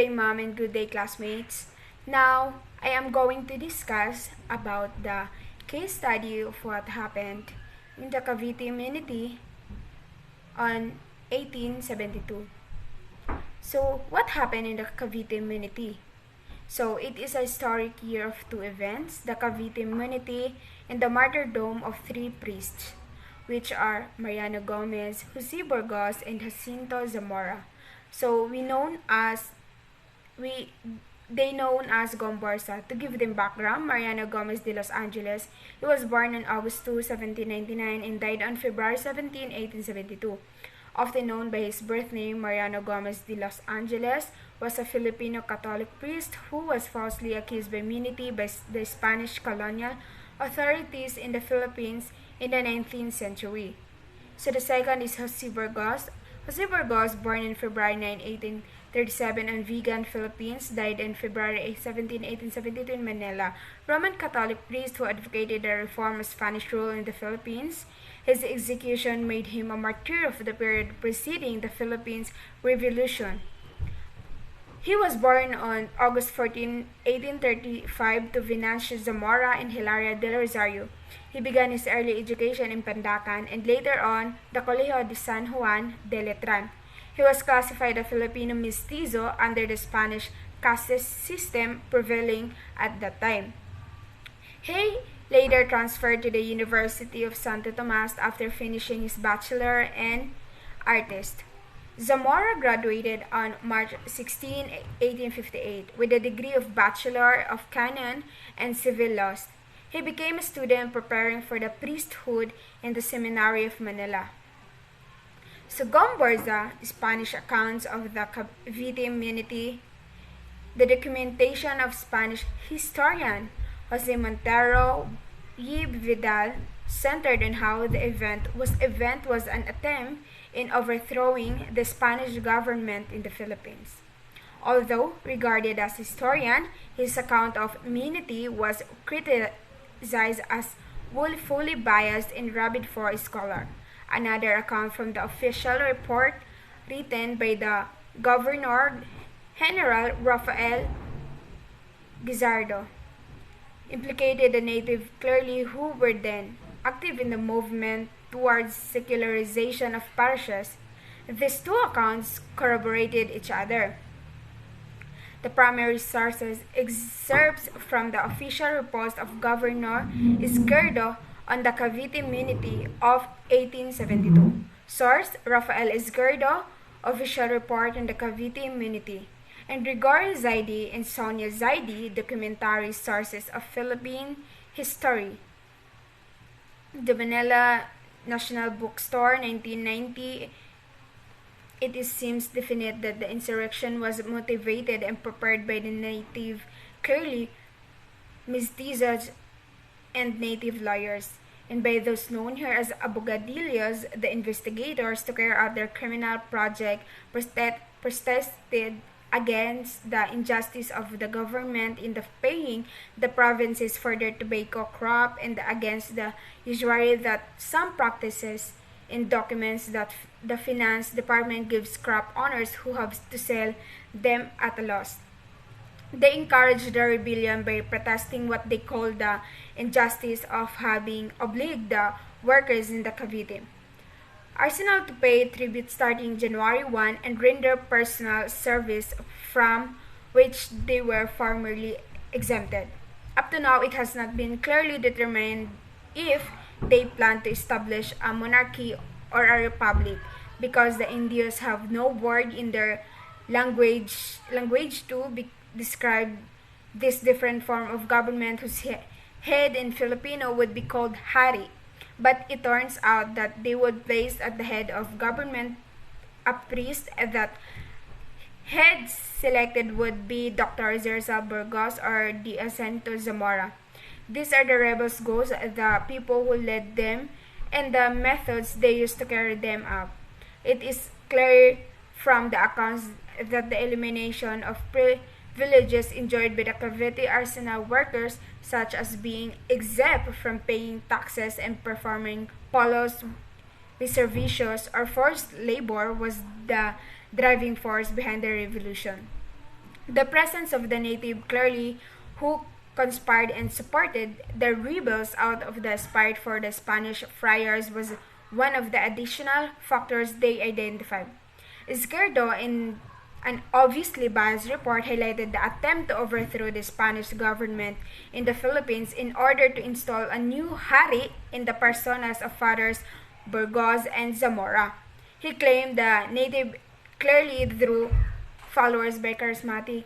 day, mom, and good day, classmates. Now, I am going to discuss about the case study of what happened in the Cavite munity on 1872. So, what happened in the Cavite munity? So, it is a historic year of two events, the Cavite munity and the martyrdom of three priests, which are Mariano Gomez, Jose Burgos, and Jacinto Zamora. So we they known as Gomborsa. To give them background, Mariano Gomez de Los Angeles. He was born on August 2, 1799 and died on February 17, 1872. Often known by his birth name, Mariano Gomez de Los Angeles was a Filipino Catholic priest who was falsely accused by munity by the Spanish colonial authorities in the Philippines in the 19th century. So the second is Jose Burgos. Jose Burgos, born on February 9, 1837 in Vigan, Philippines, died on February 17, 1872 in Manila. Roman Catholic priest who advocated the reform of Spanish rule in the Philippines. His execution made him a martyr of the period preceding the Philippines Revolution. He was born on August 14, 1835 to Venancio Zamora and Hilaria del Rosario. He began his early education in Pandacan and later on the Colegio de San Juan de Letran. He was classified a Filipino mestizo under the Spanish caste system prevailing at that time. He later transferred to the University of Santo Tomas after finishing his bachelor in arts. Zamora graduated on March 16, 1858 with a degree of Bachelor of Canon and Civil Laws. He became a student preparing for the priesthood in the Seminary of Manila. So Gomborza, Spanish accounts of the Cavite munity, the documentation of Spanish historian Jose Montero y Vidal centered on how the event was an attempt in overthrowing the Spanish government in the Philippines. Although regarded as historian, his account of munity was criticized as fully biased and rabid for a scholar. Another account from the official report written by the Governor General Rafael Guizardo implicated the native clergy who were then active in the movement towards secularization of parishes. These two accounts corroborated each other. The primary sources excerpts from the official report of Governor Izquierdo on the Cavite munity of 1872. Source: Rafael Izquierdo, official report on the Cavite munity. And Gregorio Zaidi and Sonia Zaidi, documentary sources of Philippine history. The Manila National Bookstore, 1990. It seems definite that the insurrection was motivated and prepared by the native clearly mestizos and native lawyers, and by those known here as abogadillos, the investigators, to carry out their criminal project, protested against the injustice of the government in the paying the provinces for their tobacco crop and against the usury that some practices in documents that the finance department gives crop owners who have to sell them at a loss. They encouraged the rebellion by protesting what they called the injustice of having obliged the workers in the Cavite Arsenal to pay tribute starting January 1 and render personal service from which they were formerly exempted. Up to now, it has not been clearly determined if they plan to establish a monarchy or a republic because the Indios have no word in their language to describe this different form of government whose head in Filipino would be called hari. But it turns out that they would place at the head of government a priest, that head selected would be Dr. Zerzal Burgos or the Jacinto Zamora. These are the rebels' goals, the people who led them, and the methods they used to carry them out. It is clear from the accounts that the elimination of privileges enjoyed by the Cavite arsenal workers, such as being exempt from paying taxes and performing polos reservicios or forced labor, was the driving force behind the revolution. The presence of the native clearly who conspired and supported the rebels out of the spite for the Spanish friars was one of the additional factors they identified. Izquierdo, in an obviously biased report, highlighted the attempt to overthrow the Spanish government in the Philippines in order to install a new hari in the personas of Fathers Burgos and Zamora. He claimed the native clearly drew followers by charismatically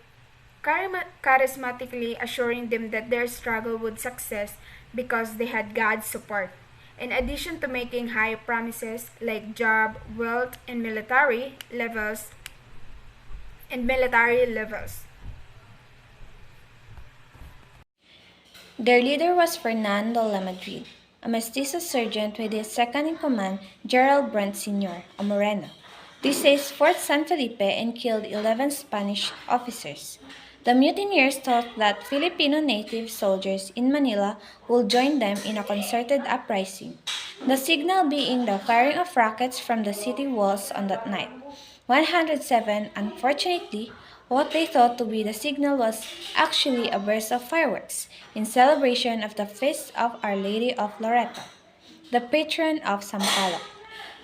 assuring them that their struggle would success because they had God's support. In addition to making high promises like job, wealth, and military levels. Their leader was Fernando Lamadrid, a mestizo sergeant with his second-in-command, Gerald Brent Sr., a Moreno. They seized Fort San Felipe and killed 11 Spanish officers. The mutineers thought that Filipino native soldiers in Manila would join them in a concerted uprising, the signal being the firing of rockets from the city walls on that night. 107, unfortunately, what they thought to be the signal was actually a burst of fireworks in celebration of the feast of Our Lady of Loreto, the patron of Sampaloc.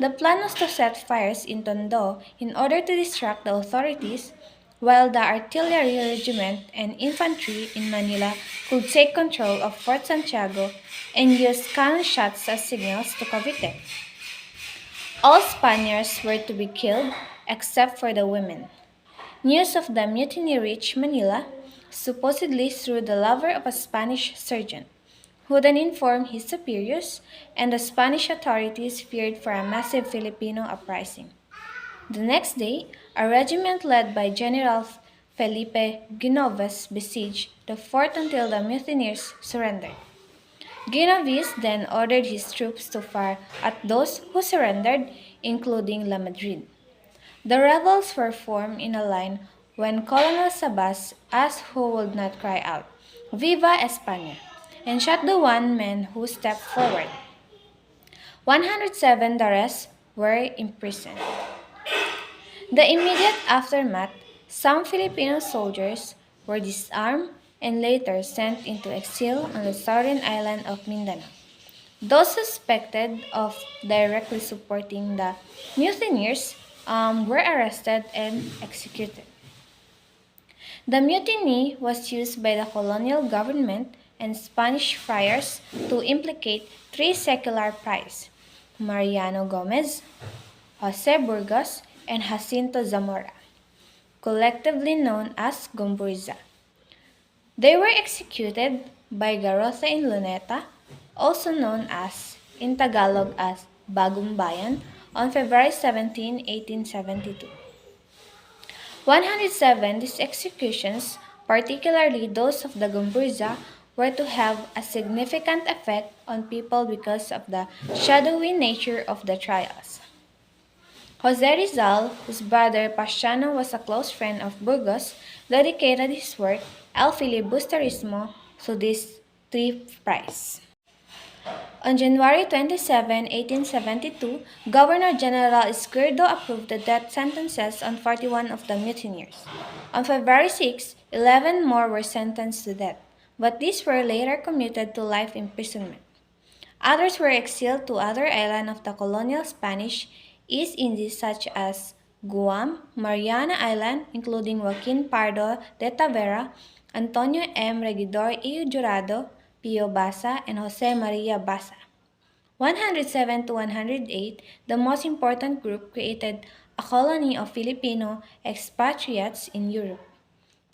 The plan was to set fires in Tondo in order to distract the authorities, while the artillery regiment and infantry in Manila could take control of Fort Santiago and use cannon shots as signals to Cavite. All Spaniards were to be killed except for the women. News of the mutiny reached Manila, supposedly through the lover of a Spanish sergeant, who then informed his superiors, and the Spanish authorities feared for a massive Filipino uprising. The next day, a regiment led by General Felipe Guinoves besieged the fort until the mutineers surrendered. Guinoves then ordered his troops to fire at those who surrendered, including La Madrid. The rebels were formed in a line when Colonel Sabas asked who would not cry out, "Viva España!" and shot the one man who stepped forward. 107 the rest were imprisoned. The immediate aftermath, some Filipino soldiers were disarmed and later sent into exile on the southern island of Mindanao. Those suspected of directly supporting the mutineers were arrested and executed. The mutiny was used by the colonial government and Spanish friars to implicate three secular priests, Mariano Gomez, Jose Burgos, and Jacinto Zamora, collectively known as Gomburza. They were executed by Garotha in Luneta, also known as, in Tagalog as Bagong Bayan, on February 17, 1872. 107 these executions, particularly those of the Gomburza, were to have a significant effect on people because of the shadowy nature of the trials. Jose Rizal, whose brother Paciano was a close friend of Burgos, dedicated his work El Filibusterismo to this three prize. On January 27, 1872, Governor General Izquierdo approved the death sentences on 41 of the mutineers. On February 6, 11 more were sentenced to death, but these were later commuted to life imprisonment. Others were exiled to other islands of the colonial Spanish East Indies such as Guam, Mariana Island, including Joaquin Pardo de Tavera, Antonio M. Regidor y Jurado, Pio Basa, and Jose Maria Basa. 107 to 108, the most important group created a colony of Filipino expatriates in Europe,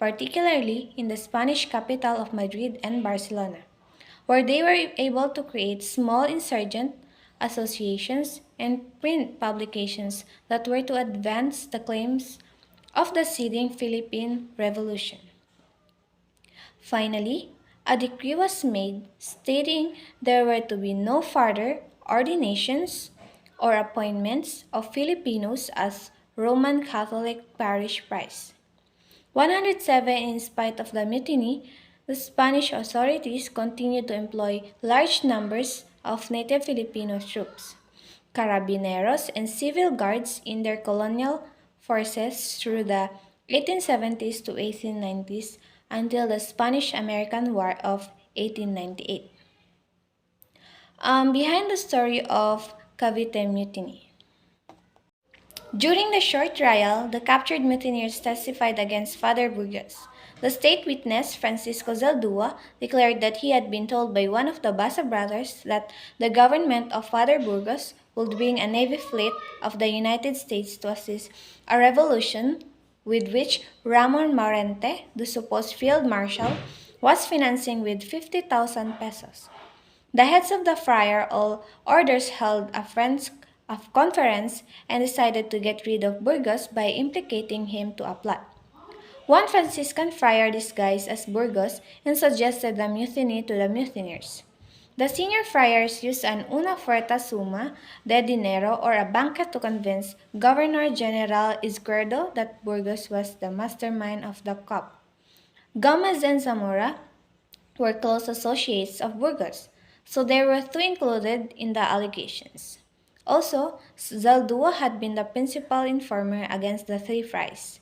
particularly in the Spanish capital of Madrid and Barcelona, where they were able to create small insurgent associations and print publications that were to advance the claims of the seething Philippine Revolution. Finally, a decree was made stating there were to be no further ordinations or appointments of Filipinos as Roman Catholic parish priests. 107 in spite of the mutiny, the Spanish authorities continued to employ large numbers of native Filipino troops, carabineros, and civil guards in their colonial forces through the 1870s to 1890s until the Spanish-American War of 1898. Behind the story of Cavite Mutiny. During the short trial, the captured mutineers testified against Father Burgos. The state witness, Francisco Zaldúa, declared that he had been told by one of the Basa brothers that the government of Father Burgos would bring a navy fleet of the United States to assist a revolution with which Ramon Morente, the supposed field marshal, was financing with 50,000 pesos. The heads of the friar all orders held a conference and decided to get rid of Burgos by implicating him to a plot. One Franciscan friar disguised as Burgos and suggested the mutiny to the mutineers. The senior friars used an una fuerza suma de dinero or a banquet to convince Governor General Izquierdo that Burgos was the mastermind of the coup. Gomez and Zamora were close associates of Burgos, so they were too included in the allegations. Also, Zaldúa had been the principal informer against the three friars.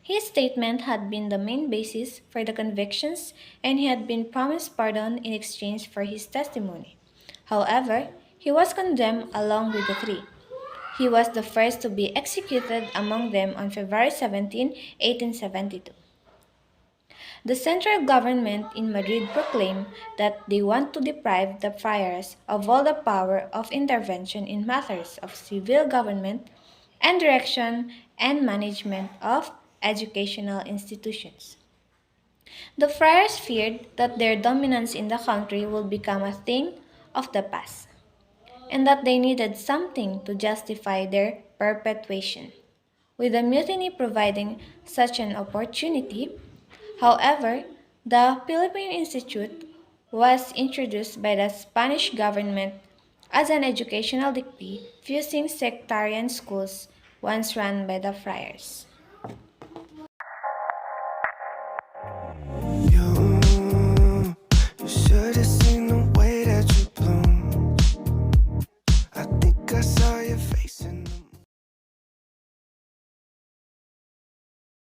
His statement had been the main basis for the convictions, and he had been promised pardon in exchange for his testimony. However, he was condemned along with the three. He was the first to be executed among them on February 17, 1872. The central government in Madrid proclaimed that they want to deprive the friars of all the power of intervention in matters of civil government and direction and management of educational institutions. The friars feared that their dominance in the country would become a thing of the past, and that they needed something to justify their perpetuation. With the mutiny providing such an opportunity, however, the Philippine Institute was introduced by the Spanish government as an educational decree fusing sectarian schools once run by the friars.